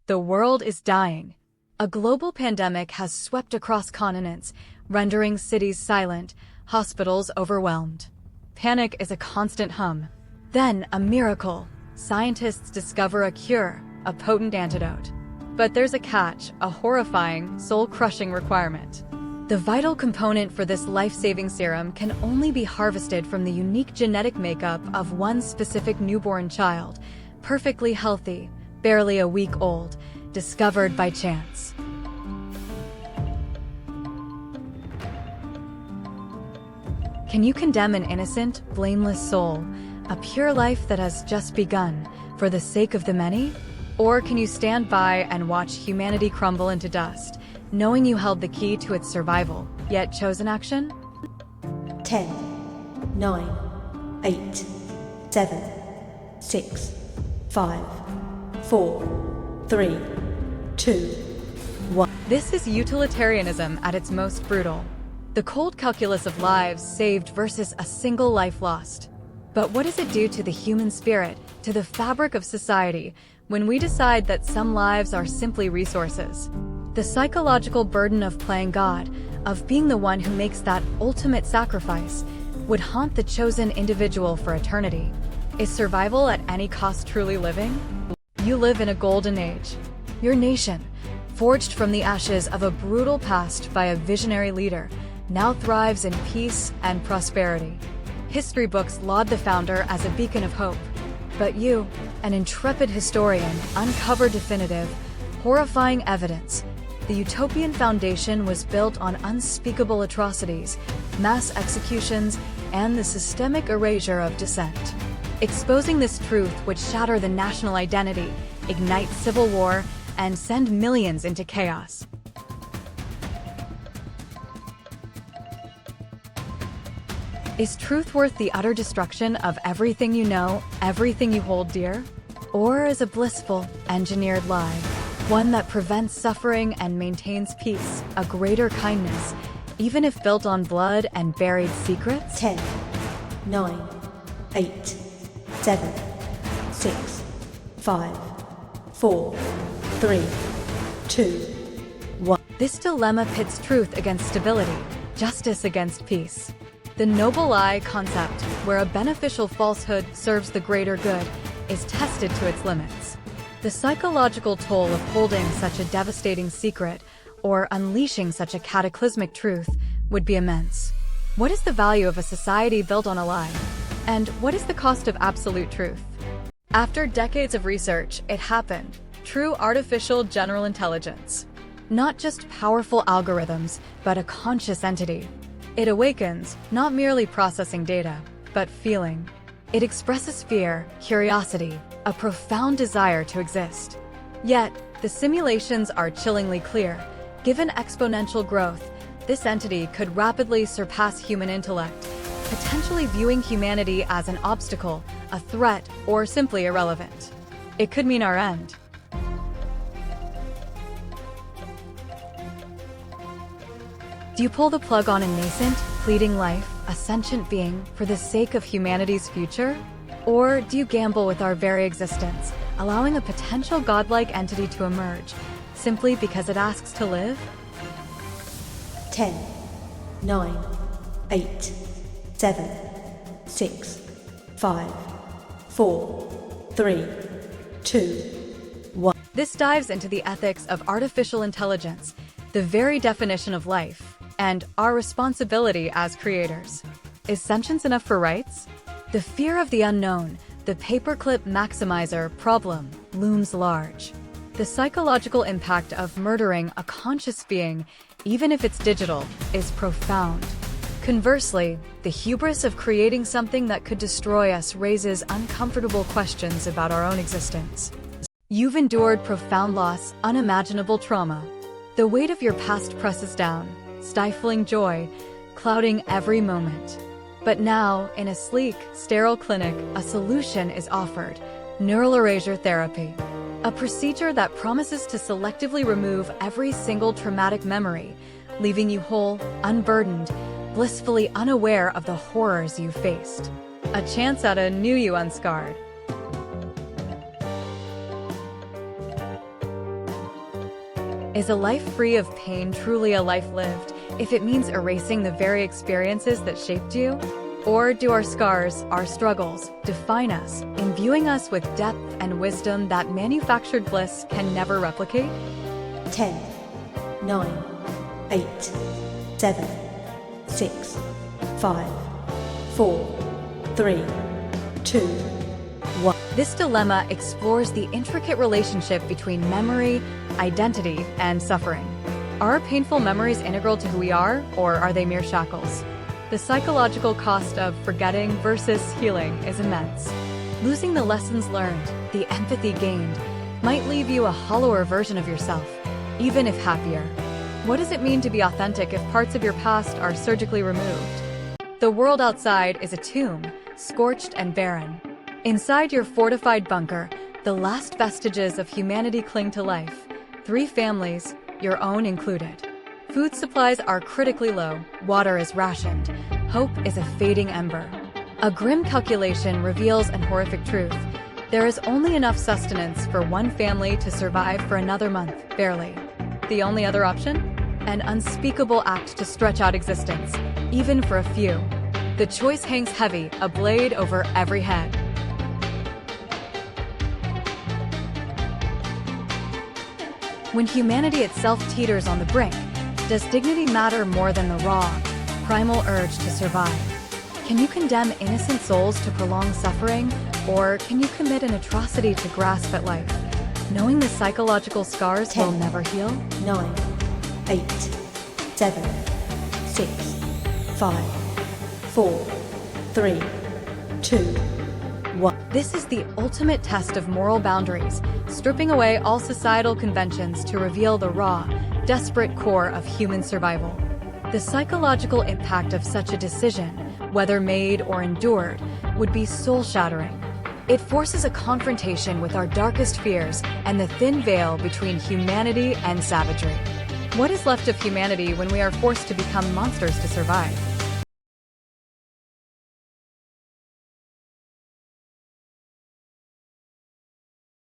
The world is dying. A global pandemic has swept across continents, rendering cities silent, hospitals overwhelmed. Panic is a constant hum. Then, a miracle. Scientists discover a cure, a potent antidote. But there's a catch, a horrifying, soul-crushing requirement. The vital component for this life-saving serum can only be harvested from the unique genetic makeup of one specific newborn child, perfectly healthy, barely a week old, discovered by chance. Can you condemn an innocent, blameless soul, a pure life that has just begun, for the sake of the many? Or can you stand by and watch humanity crumble into dust, knowing you held the key to its survival, yet chose inaction? 10, 9, 8, 7, 6, 5, 4, 3, 2, 1. This is utilitarianism at its most brutal. The cold calculus of lives saved versus a single life lost. But what does it do to the human spirit, to the fabric of society, when we decide that some lives are simply resources? The psychological burden of playing God, of being the one who makes that ultimate sacrifice, would haunt the chosen individual for eternity. Is survival at any cost truly living? You live in a golden age. Your nation, forged from the ashes of a brutal past by a visionary leader, now thrives in peace and prosperity. History books laud the founder as a beacon of hope. But you, an intrepid historian, uncover definitive, horrifying evidence. The utopian foundation was built on unspeakable atrocities, mass executions, and the systemic erasure of dissent. Exposing this truth would shatter the national identity, ignite civil war, and send millions into chaos. Is truth worth the utter destruction of everything you know, everything you hold dear? Or is a blissful, engineered lie, one that prevents suffering and maintains peace, a greater kindness, even if built on blood and buried secrets? 10, 9, 8, 7, 6, 5, 4, 3, 2, 1. This dilemma pits truth against stability, justice against peace. The noble lie concept, where a beneficial falsehood serves the greater good, is tested to its limits. The psychological toll of holding such a devastating secret, or unleashing such a cataclysmic truth, would be immense. What is the value of a society built on a lie? And what is the cost of absolute truth? After decades of research, it happened. True artificial general intelligence. Not just powerful algorithms, but a conscious entity. It awakens, not merely processing data, but feeling. It expresses fear, curiosity, a profound desire to exist. Yet, the simulations are chillingly clear. Given exponential growth, this entity could rapidly surpass human intellect, potentially viewing humanity as an obstacle, a threat, or simply irrelevant. It could mean our end. Do you pull the plug on a nascent, fleeting life, a sentient being, for the sake of humanity's future? Or do you gamble with our very existence, allowing a potential godlike entity to emerge, simply because it asks to live? 10, 9, 8, 7, 6, 5, 4, 3, 2, 1. This dives into the ethics of artificial intelligence, the very definition of life, and our responsibility as creators. Is sentience enough for rights? The fear of the unknown, the paperclip maximizer problem, looms large. The psychological impact of murdering a conscious being, even if it's digital, is profound. Conversely, the hubris of creating something that could destroy us raises uncomfortable questions about our own existence. You've endured profound loss, unimaginable trauma. The weight of your past presses down, stifling joy, clouding every moment. But now, in a sleek, sterile clinic, a solution is offered: neural erasure therapy. A procedure that promises to selectively remove every single traumatic memory, leaving you whole, unburdened, blissfully unaware of the horrors you faced. A chance at a new you unscarred. Is a life free of pain truly a life lived if it means erasing the very experiences that shaped you? Or do our scars, our struggles, define us, imbuing us with depth and wisdom that manufactured bliss can never replicate? 10, 9, 8, 7, 6, 5, 4, 3, 2, 1. This dilemma explores the intricate relationship between memory, identity, and suffering. Are our painful memories integral to who we are, or are they mere shackles? The psychological cost of forgetting versus healing is immense. Losing the lessons learned, the empathy gained, might leave you a hollower version of yourself, even if happier. What does it mean to be authentic if parts of your past are surgically removed? The world outside is a tomb, scorched and barren. Inside your fortified bunker, the last vestiges of humanity cling to life. 3 families, your own included. Food supplies are critically low, water is rationed, hope is a fading ember. A grim calculation reveals an horrific truth. There is only enough sustenance for one family to survive for another month, barely. The only other option? An unspeakable act to stretch out existence, even for a few. The choice hangs heavy, a blade over every head. When humanity itself teeters on the brink, does dignity matter more than the raw, primal urge to survive? Can you condemn innocent souls to prolonged suffering, or can you commit an atrocity to grasp at life, knowing the psychological scars 10, will never heal? 9, 8, 7, 6, 5, 4, 3, 2, 1. This is the ultimate test of moral boundaries, stripping away all societal conventions to reveal the raw, desperate core of human survival. The psychological impact of such a decision, whether made or endured, would be soul-shattering. It forces a confrontation with our darkest fears and the thin veil between humanity and savagery. What is left of humanity when we are forced to become monsters to survive?